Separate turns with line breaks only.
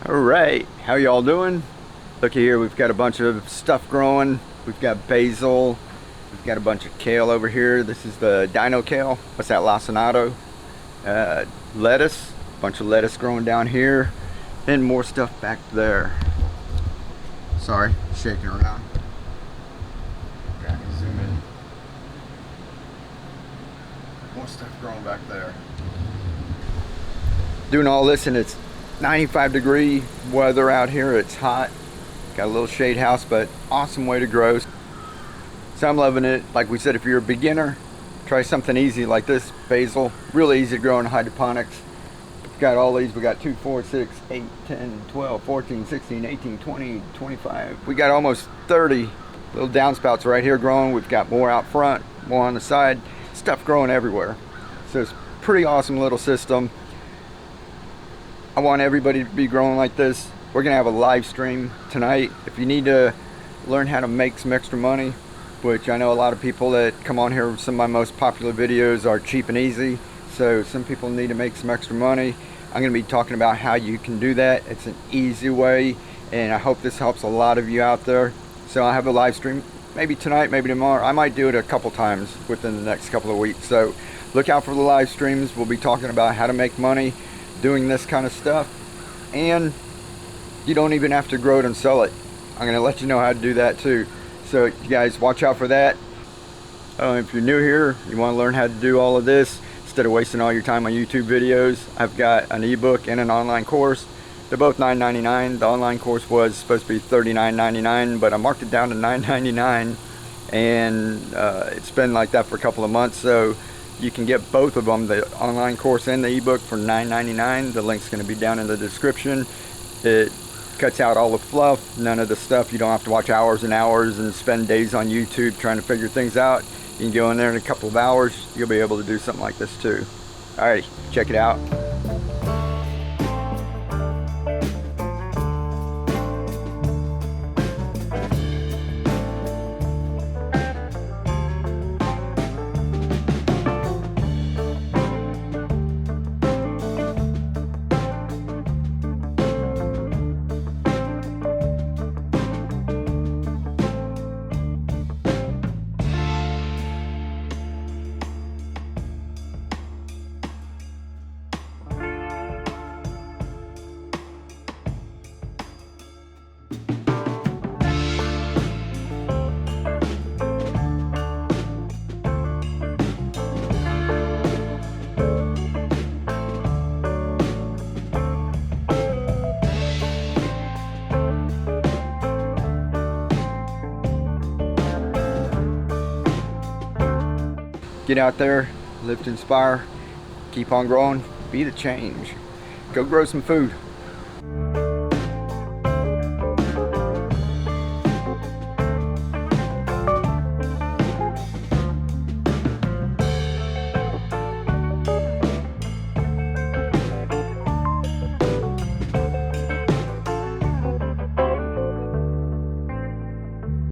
All right, how y'all doing? Look here, we've got a bunch of stuff growing. We've got basil, we've got a bunch of kale over here. This is the dino kale. What's that, lacinato? Lettuce, a bunch of lettuce growing down here, and more stuff back there. Sorry, shaking around. Okay, I can zoom in. More stuff growing back there. Doing all this, and it's 95-degree weather out here. It's hot. Got a little shade house, but awesome way to grow. So I'm loving it. Like we said, if you're a beginner, try something easy like this. Basil, really easy to grow in hydroponics. We've got all these. We got 2, 4, 6, 8, 10, 12, 14, 16, 18, 20, 25. We got almost 30 little downspouts right here growing. We've got more out front, more on the side. Stuff growing everywhere. So it's a pretty awesome little system. I want everybody to be growing like this. We're gonna have a live stream tonight. If you need to learn how to make some extra money, which I know a lot of people that come on here, some of my most popular videos are cheap and easy. So some people need to make some extra money. I'm gonna be talking about how you can do that. It's an easy way, and I hope this helps a lot of you out there. So I'll have a live stream maybe tonight, maybe tomorrow. I might do it a couple times within the next couple of weeks. So look out for the live streams. We'll be talking about how to make money doing this kind of stuff, and you don't even have to grow it and sell it. I'm gonna let you know how to do that too. So you guys watch out for that. If you're new here, you want to learn how to do all of this instead of wasting all your time on YouTube videos, I've got an ebook and an online course. They're both $9.99. The online course was supposed to be $39.99, but I marked it down to $9.99, and it's been like that for a couple of months. So you can get both of them, the online course and the ebook, for $9.99. The link's going to be down in the description. It cuts out all the fluff, none of the stuff. You don't have to watch hours and hours and spend days on YouTube trying to figure things out. You can go in there in a couple of hours. You'll be able to do something like this too. Alrighty, check it out. Get out there, live to inspire, keep on growing, be the change. Go grow some food.